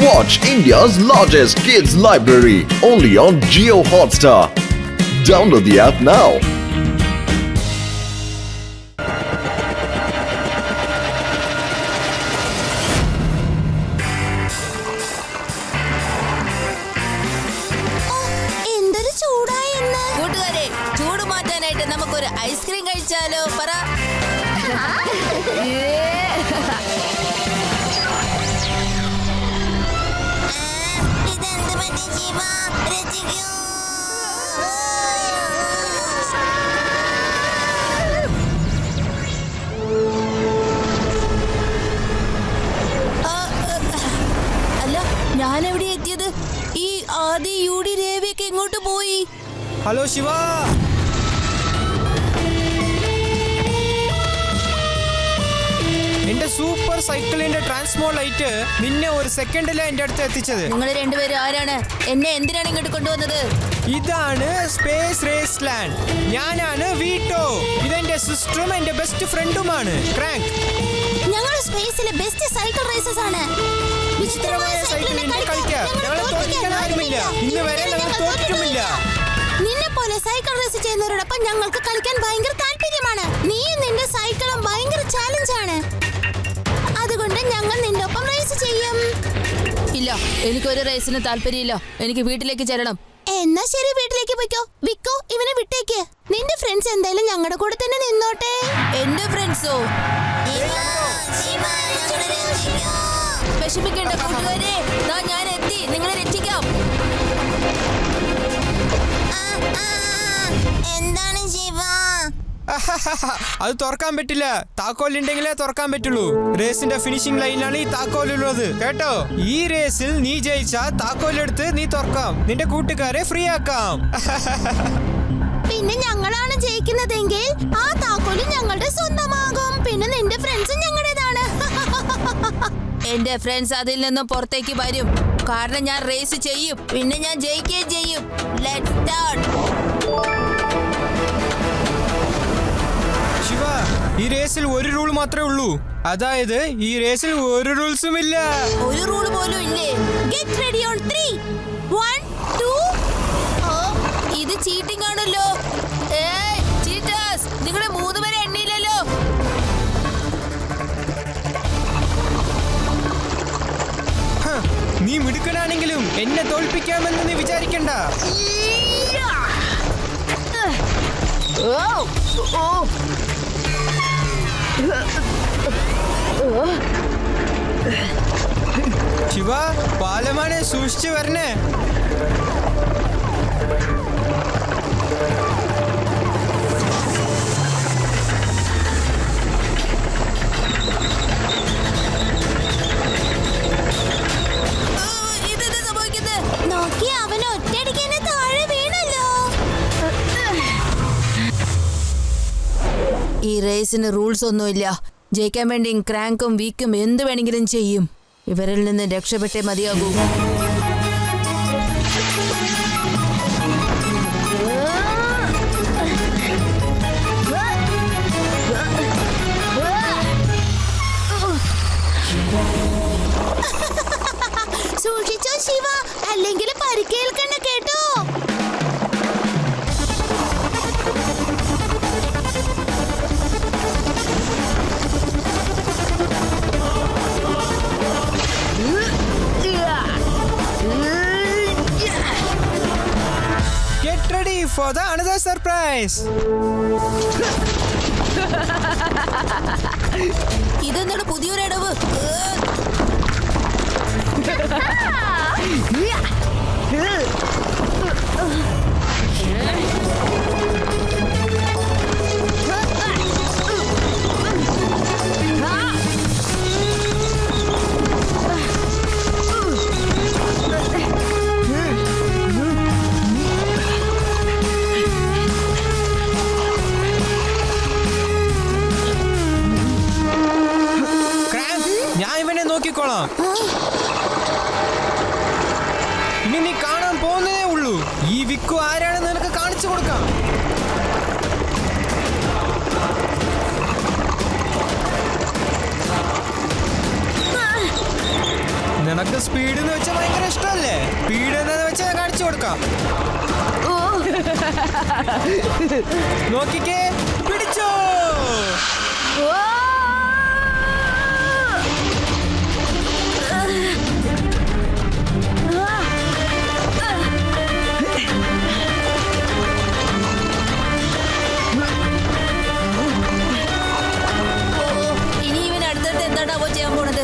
Watch India's largest kids library only on Jio Hotstar. Download the app now. എന്തൊരു ചൂടായെന്ന്. കൂട്ടുകാരെ, ചൂട് മാറ്റാനായിട്ട് നമുക്കൊരു ഐസ്ക്രീം കഴിച്ചാലോ? പറ. ഇതെന്ത് പറ്റി ജീവ? രക്ഷിക്കൂ. അല്ല, ഞാൻ എവിടെ എത്തിയത്? ഈ ആദി യൂടി രേവയൊക്കെ എങ്ങോട്ട് പോയി? ഹലോ ശിവ, എന്റെ സൂപ്പർ സൈക്കിളിന്റെ ട്രാൻസ്മോ ലൈറ്റ് നിന്നെ ഒരു സെക്കൻഡിലെ എന്റെ അടുത്ത് എത്തിച്ചത്. നിങ്ങൾ രണ്ടുപേരും ആരാണ്? എന്നെ എന്തിനാണ് ഇങ്ങോട്ട് കൊണ്ടുവന്നത്? ഇതാണ് സ്പേസ് റേസ് ലാൻഡ്. ഞാനാണ് വീട്ടോ. ഇതെന്റെ സിസ്റ്ററും എന്റെ ബെസ്റ്റ് ഫ്രണ്ടുമാണ് ക്രാങ്ക്. ഞങ്ങൾ സ്പേസിലെ ബെസ്റ്റ് സൈക്കിൾ റേസേഴ്സ് ആണ്. വിചിത്രമായ സൈക്കിളിൽ കളിക്കാം. ഞങ്ങളെ തോൽപ്പിക്കാൻ ആരുമില്ല. ഇന്ന് വരെ ഞങ്ങൾ തോറ്റിട്ടുമില്ല. നിന്നെ പോലെ സൈക്കിൾ റേസ് ചെയ്യുന്നവരോടൊപ്പം ഞങ്ങൾക്ക് കളിക്കാൻ ഭയങ്കര താല്പര്യമാണ്. നീയും നിന്റെ സൈക്കിളും ഭയങ്കര ചാലഞ്ച് ആണ്. അതുകൊണ്ട് ഞങ്ങൾ നിന്റെ ഒപ്പം റേസ് ചെയ്യും. ഇല്ല, എനിക്കൊരു റേസിന് താല്പര്യമില്ല. എനിക്ക് വീട്ടിലേക്ക് ചെല്ലണം. എന്നാ ശരി, വീട്ടിലേക്ക് പോയിക്കോ. വിക്കോ, ഇവനെ വിട്ടേക്ക്. നിന്റെ ഫ്രണ്ട്സ് എന്തായാലും ഞങ്ങളുടെ കൂടെ തന്നെ നിന്നോട്ടെ. എന്റെ ഫ്രണ്ട്സോ? വിഷമിക്കേണ്ട കൂട്ടുകാരെ, ഞാൻ എത്തി. നിങ്ങളെ രക്ഷിക്കാം. എന്താണ് ജീവ? അത് തുറക്കാൻ പറ്റില്ല. താക്കോലുണ്ടെങ്കിലേ തുറക്കാൻ പറ്റുള്ളൂ. റേസിന്റെ ഫിനിഷിംഗ് ലൈനിലാണ് ഈ താക്കോലുള്ളത്, കേട്ടോ? ഈ റേസിൽ നീ ജയിച്ചാ താക്കോലെടുത്ത് നീ തുറക്കാം. നിന്റെ കൂട്ടുകാരെ ഫ്രീ ആക്കാം. പിന്നെ ഞങ്ങളാണ് ജയിക്കുന്നതെങ്കിൽ ആ താക്കോല് ഞങ്ങളുടെ സ്വന്തമാകും. പിന്നെ നിന്റെ ഫ്രണ്ട്സും ഞങ്ങളുടേതാണ്. എന്റെ ഫ്രണ്ട്സ് അതിൽ നിന്നും പുറത്തേക്ക് വരും. കാരണം ഞാൻ റേസ് ചെയ്യും. പിന്നെ ഞാൻ ജയിക്കുകയും ചെയ്യും. Let's start. ശിവ, ഈ റേസിൽ ഒരു റൂൾ മാത്രമേ ഉള്ളൂ. അതായത് ഈ റേസിൽ ഒരു റൂൾസും ഇല്ല. ഒരു റൂൾ പോലും ഇല്ലേ? Get ready on 3 1 2. ഇത് ചീറ്റിംഗ് ആണല്ലോ. ഏയ് ചീറ്റേഴ്സ്, നിങ്ങളെ 3 പേരെ എണ്ണിയില്ലല്ലോ. നീ മിടുക്കനാണെങ്കിലും എന്നെ തോൽപ്പിക്കാമെന്ന് നീ വിചാരിക്കണ്ട. ശിവ, പാലമാണ്, സൂക്ഷിച്ചു വരണേ. ഇതെന്താ സംഭവിക്കുന്നത്? നോക്കി, അവൻ ഒറ്റയടിക്ക് എന്നെ താഴെ വീണല്ലോ. ഈ റേസിന് റൂൾസ് ഒന്നുമില്ല. ജയിക്കാൻ വേണ്ടി ക്രാങ്കും വീക്കും എന്ത് വേണമെങ്കിലും ചെയ്യും. ഇവരിൽ നിന്ന് രക്ഷപ്പെട്ടേ മതിയാകൂ. സൂക്ഷിച്ചോ ശിവ, അല്ലെങ്കിൽ പരിക്കേൽക്കണ്ട, കേട്ടോ? Get ready for the another surprise. ഇതെന്താണ് പുതിയൊരു അടവ്? ഞാൻ ഇവനെ നോക്കിക്കോളാം. ഇനി നീ കാണാൻ പോകുന്നതേ ഉള്ളൂ. ഈ വിക്കു ആരാണെന്ന് നിനക്ക് കാണിച്ചു കൊടുക്കാം. നിനക്ക് സ്പീഡ് എന്ന് വെച്ചാൽ ഭയങ്കര ഇഷ്ടമല്ലേ? സ്പീഡ് എന്താന്ന് വെച്ചാൽ ഞാൻ കാണിച്ചു കൊടുക്കാം. നോക്കിക്കേ, പിടിച്ചോ. ഇനി ഇവൻ അടുത്തടുത്ത് എന്താണാവോ ചെയ്യാൻ പോണത്?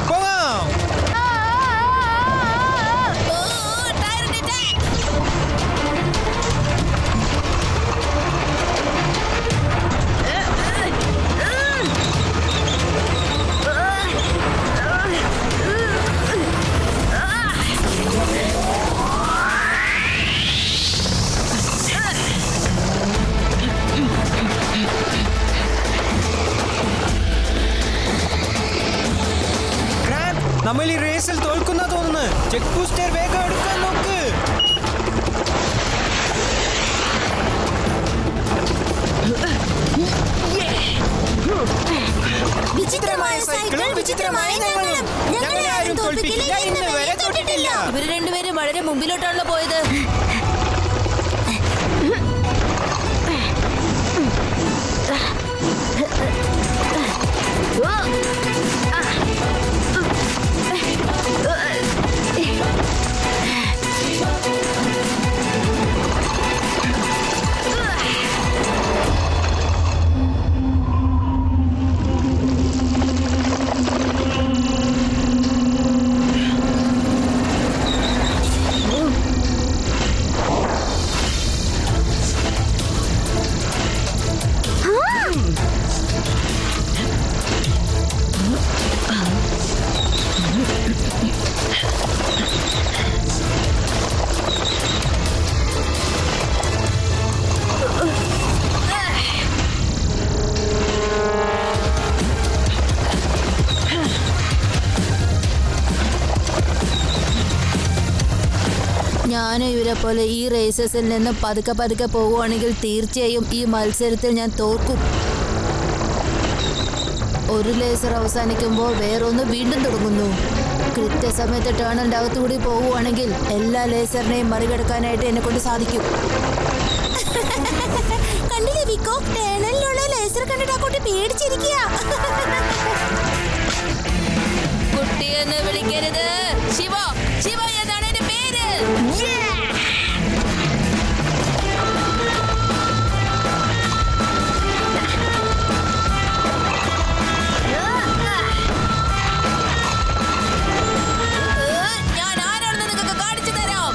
പോകാം. ടയറിന്റെ attack. നമ്മൾ ഈ റേസിൽ തോൽക്കുന്ന തോന്നുന്നു. ചെക്ക് ബൂസ്റ്റർ വേഗം എടുക്കാൻ നോക്ക്. വിചിത്രമായ സൈക്കിളും വിചിത്രമായ ഞങ്ങളും. ഞങ്ങളെ ആരും തോൽപ്പിക്കില്ല, ഇന്ന് വരെ തൊട്ടിട്ടില്ല. ഇവര് രണ്ടുപേരും വളരെ മുമ്പിലോട്ടാണല്ലോ പോയത്. ഞാനും ഇവരെ പോലെ ഈ റേസസിൽ നിന്ന് പതുക്കെ പതുക്കെ പോവുകയാണെങ്കിൽ തീർച്ചയായും ഈ മത്സരത്തിൽ ഞാൻ തോൽക്കും. ഒരു ലേസർ അവസാനിക്കുമ്പോൾ വേറൊന്ന് വീണ്ടും തുടങ്ങുന്നു. കൃത്യസമയത്ത് ടേണലിന്റെ അകത്തുകൂടി പോവുകയാണെങ്കിൽ എല്ലാ ലേസറിനെയും മറികടക്കാനായിട്ട് എന്നെ കൊണ്ട് സാധിക്കും. കണ്ടില്ലേ വിക്കോ, ടേണലിലുള്ള ലേസർ കണ്ടിട്ട് ആ കുട്ടി പേടിച്ചിരിക്കുക. കുട്ടിയെന്ന് വിളിക്കരുത്. ശിവ, ശിവ എന്നാണ് എന്റെ പേര്. ഞാൻ ആരാണെന്ന് നിങ്ങൾക്ക് കാണിച്ചു തരാം.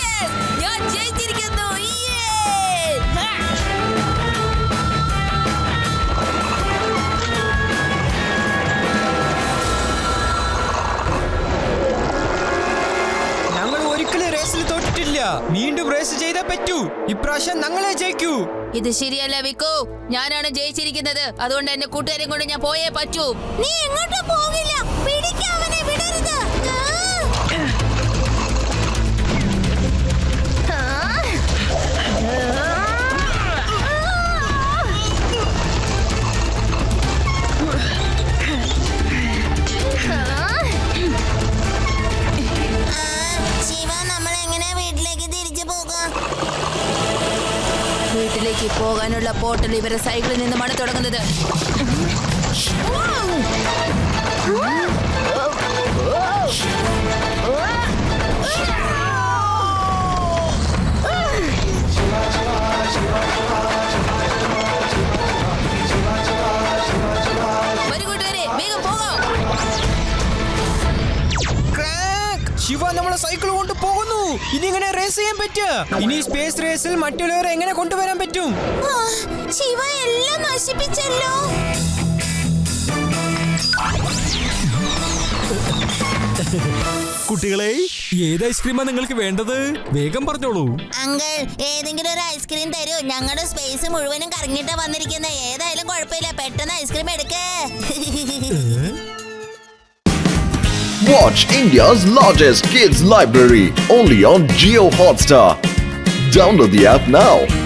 Yes! ഞാൻ ജയിച്ചിരിക്കുന്നു. ഞങ്ങൾ ഒരിക്കലും റേസിൽ തോറ്റിട്ടില്ല. വീണ്ടും റേസ് ചെയ്തേ പറ്റൂ. ഇപ്രാവശ്യം ഞങ്ങളെ ജയിക്കൂ. ഇത് ശരിയല്ല വിക്കു. ഞാനാണ് ജയിച്ചിരിക്കുന്നത്. അതുകൊണ്ട് എന്റെ കൂട്ടുകാരെ കൊണ്ട് ഞാൻ പോയേ പറ്റൂ. നീ എങ്ങോട്ടും പോകില്ല. പിടിക്കവനെ, വിടരുത്. ശിവ, നമ്മൾ എങ്ങനെ വീട്ടിലേക്ക് തിരിച്ചു പോകാം? വീട്ടിലേക്ക് പോകാനുള്ള പോർട്ടൽ ഇവരെ സൈക്കിളിൽ നിന്നുമാണ് തുടങ്ങുന്നത്. വരൂ കൂട്ടുകാരെ, വേഗം പോകാം. ശിവ നമ്മളെ സൈക്കിൾ കൊണ്ട് പോകുന്നു. ഇനി ഇങ്ങനെ റേസ് ചെയ്യാൻ പറ്റുക? ഇനി സ്പേസ് റേസിൽ മറ്റുള്ളവരെ എങ്ങനെ കൊണ്ടുവരാൻ പറ്റും? ശിവ എല്ലാം നശിപ്പിച്ചല്ലോ. കുട്ടികളെ ഏത് ഐസ്ക്രീമാ നിങ്ങൾക്ക് വേണ്ടത്? വേഗം പറഞ്ഞോളൂ. അങ്കിൾ ഏതെങ്കിലും ഒരു ഐസ്ക്രീം തരൂ. ഞങ്ങളുടെ സ്പേസ് മുഴുവനും കറങ്ങിട്ടാ വന്നിരിക്കുന്നത്. ഏതായാലും കുഴപ്പമില്ല, പെട്ടെന്ന് ice cream എടുക്കേ. Watch India's largest kids library only on Jio Hotstar. Download the app now.